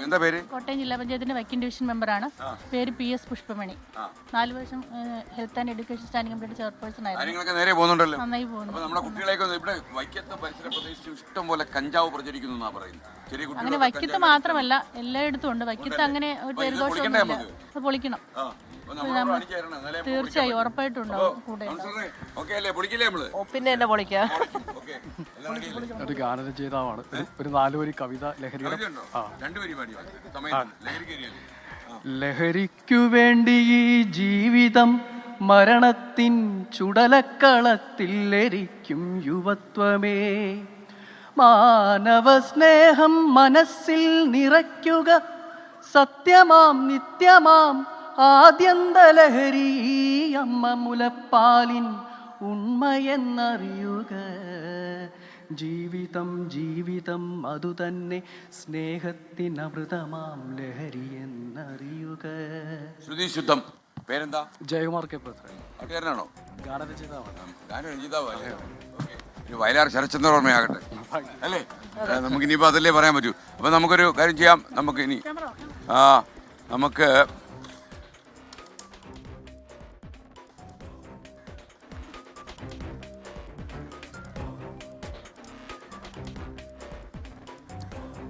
എന്താ പേര്? കോട്ടയം ജില്ലാ പഞ്ചായത്തിന്റെ വൈക്കം ഡിവിഷൻ മെമ്പറാണ്. പേര് PS പുഷ്പമണി. 4 വർഷം health and education standing committee chairperson ആയിരുന്നു. കാര്യങ്ങളൊക്കെ നേരെ പോകുന്നുണ്ടല്ലോ. നന്നായി പോകുന്നു. അപ്പോൾ നമ്മുടെ കുട്ടികളെയൊക്കെ ഇവിടെ വൈക്കത്തെ പരിസര പ്രദേശത്ത് ഇഷ്ടം പോലെ കഞ്ചാവ് പ്രചരിക്കുന്നു എന്നാ പറയുന്നത്. ചെറിയ കുട്ടികൾ അങ്ങനെ വൈക്കത്ത് മാത്രമല്ല എല്ലായിടത്തും ഉണ്ട്. വൈക്കത്ത് അങ്ങനെ ഒരു ജലദോഷമൊന്നുമില്ല. അത് പൊളിക്കണം. തീർച്ചയായും ഉറപ്പായിട്ടും ഉണ്ടാവും കൂടെ. പിന്നെ എന്നെ പൊളിക്കാം. ഒരു ഗാനരചയിതാവാണ്. ഒരു 4 വരി കവിത ലഹരിക്കു വേണ്ടി ഈ ജീവിതം മരണത്തിൻ ചുടലക്കളത്തിൽ എരിക്കും യുവത്വമേ. മാനവ സ്നേഹം മനസ്സിൽ നിറയ്ക്കുക, സത്യമാം നിത്യമാം ആദ്യന്തലഹരി അമ്മ മുലപ്പാലിൻ ഉണ്മയെന്നറിയുക. ജീവിതം ജീവിതം അതുതന്നെ സ്നേഹത്തിനമൃതമാം ലഹരി എന്നറിയുക. ശ്രുതിശുദ്ധം. പേരെന്താ? ജയകുമാർ കെ പ്രസാദ്. അട്ടുകാരനാണോ? ഗാനരചയിതാവാണ്. വയലാർ ശരത്ചന്ദ്ര ഓർമ്മയാകട്ടെ അല്ലേ? നമുക്കിനിയിപ്പോൾ അതല്ലേ പറയാൻ പറ്റൂ. അപ്പം നമുക്കൊരു കാര്യം ചെയ്യാം. നമുക്ക് ഇനി നമുക്ക്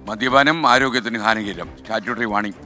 മദ്യപാനം ആരോഗ്യത്തിന് ഹാനികരം. Statutory warning.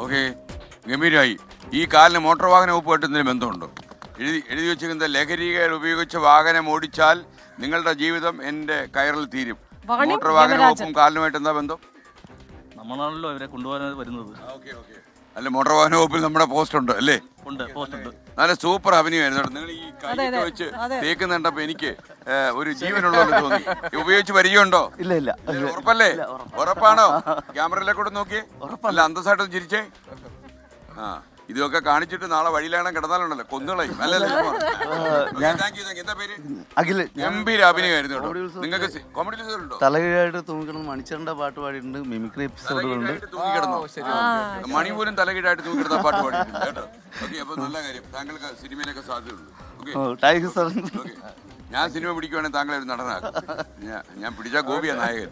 ഓക്കെ, ഗംഭീരമായി. ഈ കാലിന് മോട്ടോർ വാഹന വകുപ്പ് എന്തെങ്കിലും ബന്ധമുണ്ടോ? എഴുതി വെച്ചിരിക്കുന്നത് ലഹരികൾ ഉപയോഗിച്ച് വാഹനം ഓടിച്ചാൽ നിങ്ങളുടെ ജീവിതം എൻ്റെ കയറിൽ തീരും. മോട്ടോർ വാഹന വകുപ്പും കാലിനുമായിട്ട് എന്താ ബന്ധം? നമ്മളാണല്ലോ അവരെ കൊണ്ടുപോകാൻ വരുന്നത്. അല്ല, മോട്ടോർ വാഹന വകുപ്പിൽ നമ്മുടെ പോസ്റ്റ് ഉണ്ട് അല്ലേ? പോസ്റ്റ് ഉണ്ട്. നല്ല സൂപ്പർ അഭിനയമായിരുന്നു. നിങ്ങൾ ഈ കൈയൊക്കെ വെച്ച് തേക്കുന്നുണ്ടപ്പോ എനിക്ക് ഒരു ജീവനുള്ളതെന്ന് തോന്നി. ഉപയോഗിച്ച് പരിചയമുണ്ടോ? ഇല്ല ഇല്ല. ഉറപ്പല്ലേ? ഉറപ്പാണോ? ക്യാമറയിലേക്കൂടെ നോക്കിയേ. അല്ല, അന്തസ്സായിട്ട് ചിരിച്ചേ. ഇതൊക്കെ കാണിച്ചിട്ട് നാളെ വഴിയിലാണ് കിടന്നാലുണ്ടല്ലോ കൊന്നുകളയും. അഖിൽ ഗംഭീര അഭിനയമായിരുന്നു കേട്ടോ. നിങ്ങൾക്ക് കോമഡി ഉണ്ടോ? തലകീഴായിട്ട് തൂങ്ങിക്കിടന്ന് മണിച്ചേട്ടൻ്റെ പാട്ട് പാടിയിട്ടുണ്ട്. മിമിക്രി എപ്പിസോഡുകളുണ്ട്. മണി പോലും തലകീഴായിട്ട് തൂങ്ങിക്കിടന്ന പാട്ട് പാടിയിട്ടുണ്ട് കേട്ടോ. ഓക്കെ, അപ്പൊ നല്ല കാര്യം. താങ്കൾക്ക് സിനിമയിലൊക്കെ സാധ്യതയുണ്ട്. ഞാൻ സിനിമ പിടിക്കുവാണെങ്കിൽ താങ്കളെ ഒരു നടനാക്കും. ഞാൻ പിടിച്ച ഗോപിയാ നായകൻ.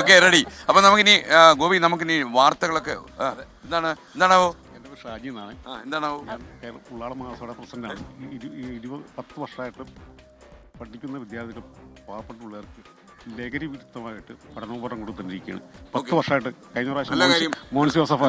Okay, ready. അപ്പൊ നമുക്കിനി ഗോപി, നമുക്കിനി വാർത്തകളൊക്കെ എന്താണാവോ? ഷാജി എന്നാണ്. എന്താണാവോ? ഉള്ളാള മഹാസഭയുടെ പ്രസിഡന്റാണ്. 10 വർഷമായിട്ട് പഠിക്കുന്ന വിദ്യാർത്ഥികൾ, പാവപ്പെട്ട പിള്ളേർക്ക് ലഹരി വിരുദ്ധമായിട്ട് പഠനോപകരണം കൊടുത്തുകൊണ്ടിരിക്കുകയാണ്. 10 വർഷമായിട്ട്. കഴിഞ്ഞ പ്രാവശ്യം മോൻസ് ജോസഫ്